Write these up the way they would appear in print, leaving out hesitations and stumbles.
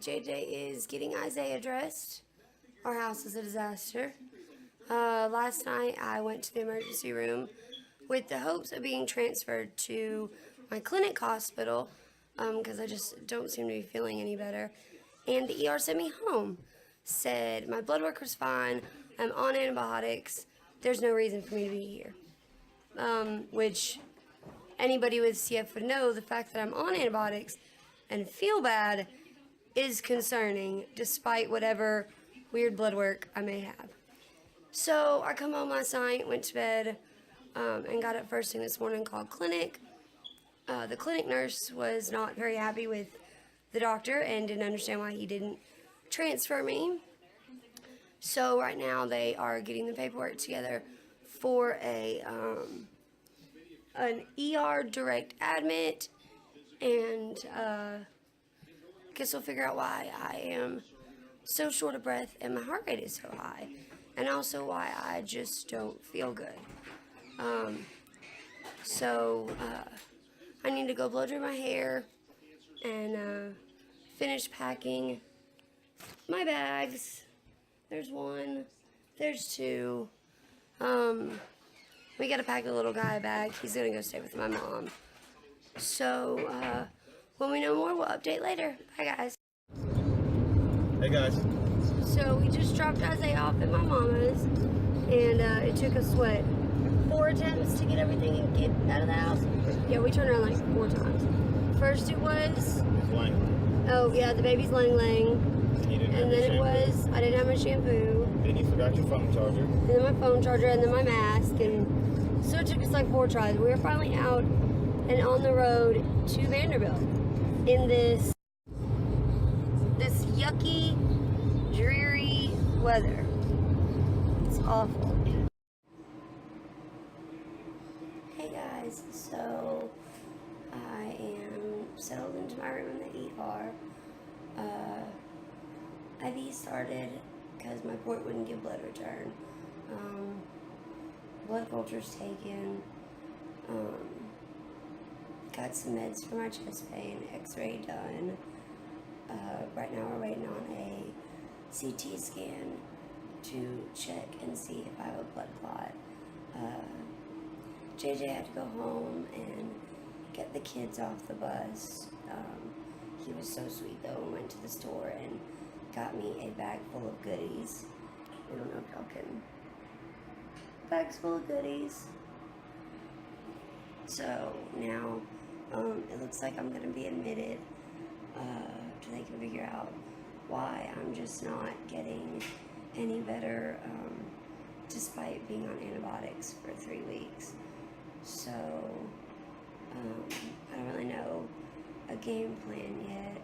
JJ is getting Isaiah dressed. Our house is a disaster. Last night I went to the emergency room with the hopes of being transferred to my clinic hospital because I just don't seem to be feeling any better. And the ER sent me home. Said my blood work was fine. I'm on antibiotics. There's no reason for me to be here. Which anybody with CF would know, the fact that I'm on antibiotics and feel bad is concerning, despite whatever weird blood work I may have. So I come home last night, went to bed, and got up first thing this morning, called clinic. The clinic nurse was not very happy with the doctor and didn't understand why he didn't transfer me. So right now they are getting the paperwork together for an ER direct admit, and guess we'll figure out why I am so short of breath and my heart rate is so high, and also why I just don't feel good. I need to go blow dry my hair and finish packing my bags. There's one, there's two. We gotta pack the little guy a bag. He's gonna go stay with my mom. So, when we know more, we'll update later. Bye, guys. Hey, guys. So, we just dropped Isaiah off at my mama's, and it took us, what, 4 attempts to get everything and get out of the house? Yeah, we turned around like 4 times. First it was... Lang. Oh, yeah, the baby's lang. And then it was, I didn't have my shampoo. Then you forgot your phone charger. And then my phone charger, and then my mask, and so it took us like 4 tries. We were finally out and on the road to Vanderbilt in this yucky, dreary weather. It's awful. Hey guys, so I am settled into my room in the ER. IV started because my port wouldn't give blood return. Blood culture's taken. Got some meds for my chest pain, x-ray done. Right now we're waiting on a CT scan to check and see if I have a blood clot. JJ had to go home and get the kids off the bus. He was so sweet though and went to the store and got me a bag full of goodies. I don't know if y'all can. Bags full of goodies. So now it looks like I'm gonna be admitted so they can figure out why I'm just not getting any better despite being on antibiotics for 3 weeks. So I don't really know a game plan yet.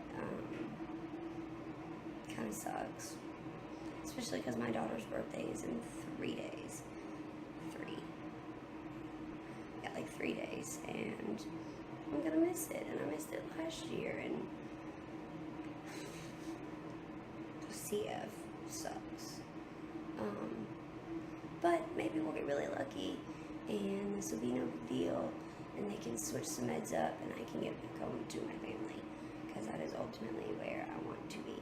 Kind of sucks, especially because my daughter's birthday is in 3 days. 3 days, and I'm gonna miss it, and I missed it last year, and CF sucks. But maybe we'll get really lucky and this will be no big deal and they can switch some meds up and I can get back home to my family, because that is ultimately where I want to be.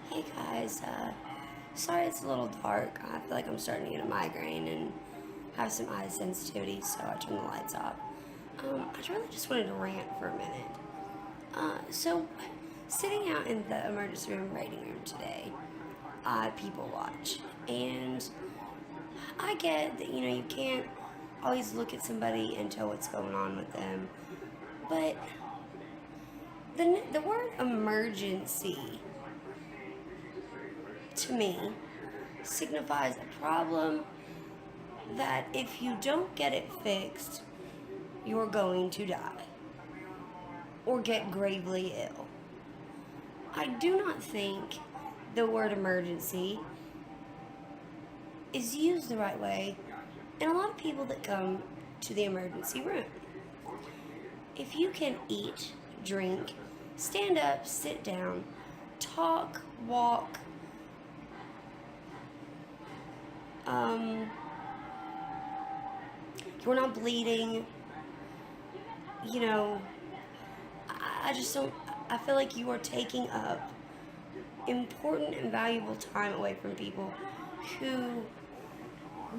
Hey guys, sorry it's a little dark. I feel like I'm starting to get a migraine and have some eye sensitivity, so I turned the lights off. I really just wanted to rant for a minute. So, sitting out in the emergency room waiting room today, people watch, and I get that, you know, you can't always look at somebody and tell what's going on with them, but the word emergency to me signifies a problem that if you don't get it fixed, you're going to die or get gravely ill. I do not think the word emergency is used the right way in a lot of people that come to the emergency room. If you can eat, drink, stand up, sit down, talk, walk, you're not bleeding, you know, I just don't, I feel like you are taking up important and valuable time away from people who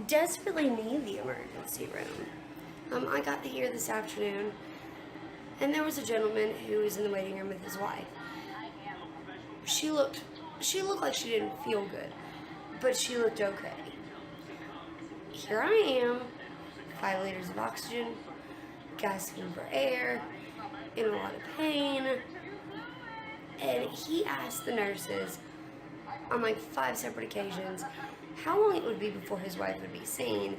desperately need the emergency room. I got here this afternoon, and there was a gentleman who was in the waiting room with his wife. She looked like she didn't feel good, but she looked okay. Here I am, 5 liters of oxygen, gasping for air, in a lot of pain, and he asked the nurses on like 5 separate occasions how long it would be before his wife would be seen,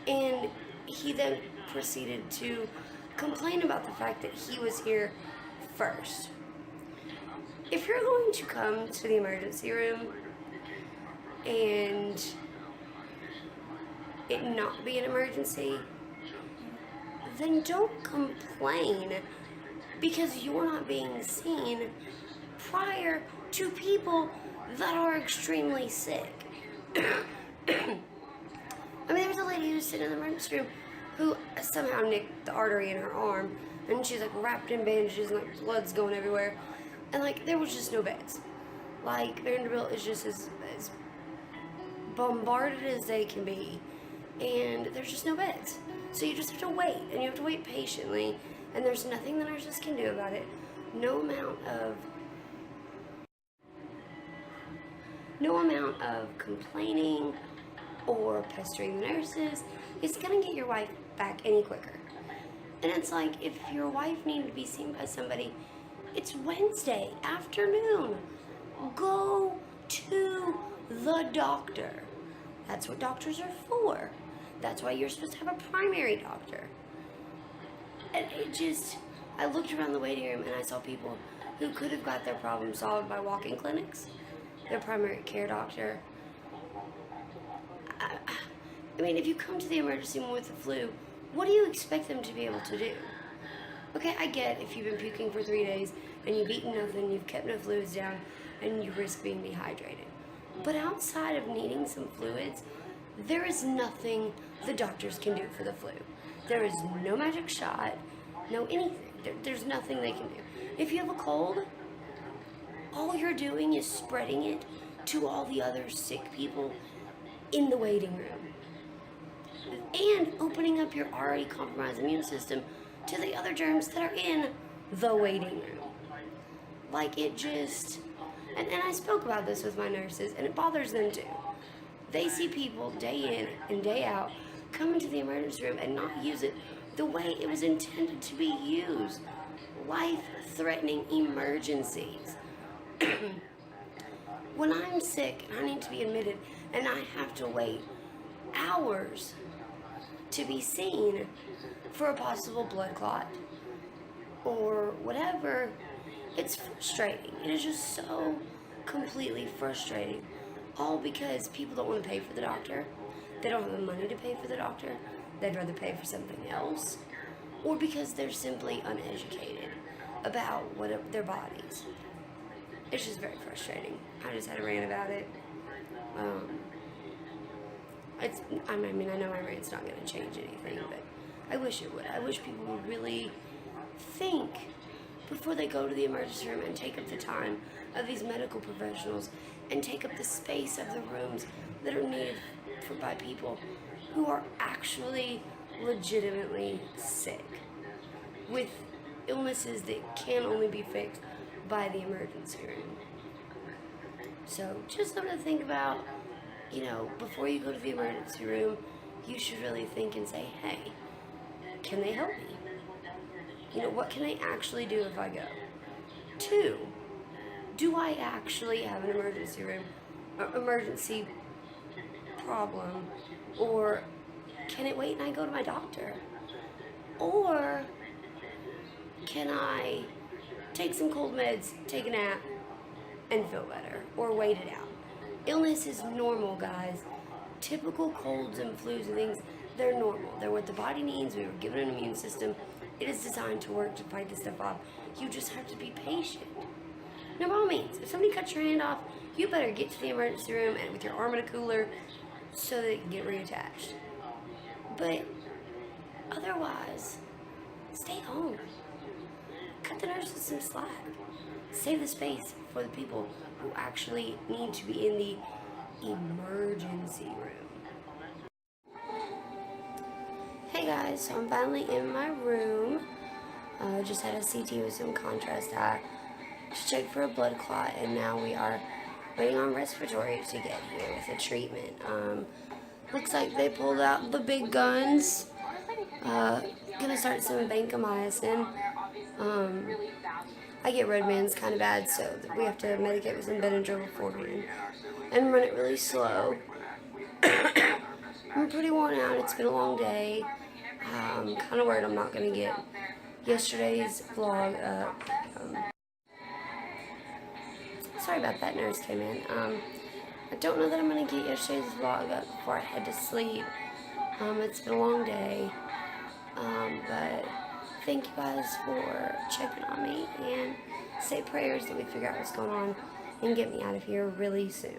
and he then proceeded to complain about the fact that he was here first. If you're going to come to the emergency room and it not be an emergency, then don't complain because you're not being seen prior to people that are extremely sick. I mean, there was a lady who was sitting in the emergency room who somehow nicked the artery in her arm, and she's like wrapped in bandages and like blood's going everywhere, and like there was just no beds. Like Vanderbilt is just as bombarded as they can be, and there's just no beds. So you just have to wait, and you have to wait patiently, and there's nothing the nurses can do about it. No amount of complaining or pestering the nurses is gonna get your wife back any quicker. And it's like, if your wife needed to be seen by somebody, it's Wednesday afternoon. Go to the doctor. That's what doctors are for. That's why you're supposed to have a primary doctor. And I looked around the waiting room and I saw people who could have got their problem solved by walk-in clinics, their primary care doctor. I mean, if you come to the emergency room with the flu, what do you expect them to be able to do? Okay, I get if you've been puking for 3 days and you've eaten nothing, you've kept no fluids down, and you risk being dehydrated. But outside of needing some fluids, there is nothing the doctors can do for the flu. There is no magic shot, no anything. There's nothing they can do. If you have a cold, all you're doing is spreading it to all the other sick people in the waiting room. And opening up your already compromised immune system to the other germs that are in the waiting room. Like it just, and I spoke about this with my nurses, and it bothers them too. They see people day in and day out come into the emergency room and not use it the way it was intended to be used. Life-threatening emergencies. When I'm sick and I need to be admitted and I have to wait hours to be seen for a possible blood clot or whatever, it's frustrating. It is just so completely frustrating. All because people don't want to pay for the doctor. They don't have the money to pay for the doctor. They'd rather pay for something else. Or because they're simply uneducated about their bodies. It's just very frustrating. I just had a rant about it. I mean, I know my rant's not going to change anything, but I wish it would. I wish people would really think before they go to the emergency room and take up the time of these medical professionals and take up the space of the rooms that are needed by people who are actually legitimately sick with illnesses that can only be fixed by the emergency room. So just something to think about. You know, before you go to the emergency room, you should really think and say, hey, can they help me? You know, what can I actually do if I go? 2, do I actually have an emergency problem? Or can it wait and I go to my doctor? Or can I take some cold meds, take a nap, and feel better? Or wait it out? Illness is normal, guys. Typical colds and flus and things, they're normal. They're what the body needs. We were given an immune system. It is designed to work to fight this stuff off. You just have to be patient. Now, by all means, if somebody cuts your hand off, you better get to the emergency room and with your arm in a cooler so that it can get reattached. But otherwise, Stay home. Cut the nurses some slack. Save the space for the people who actually need to be in the emergency room. Hey guys, so I'm finally in my room. Just had a CT with some contrast eye. Just checked for a blood clot, and now we are waiting on respiratory to get here with a treatment. Looks like they pulled out the big guns. Gonna start some vancomycin. I get red man's kind of bad, so we have to medicate with some Benadryl beforehand and run it really slow. I'm pretty worn out. It's been a long day. I'm kind of worried I'm not gonna get yesterday's vlog up. Sorry about that, nurse came in. I don't know that I'm gonna get yesterday's vlog up before I head to sleep. It's been a long day. But thank you guys for checking on me, and say prayers that we figure out what's going on and get me out of here really soon.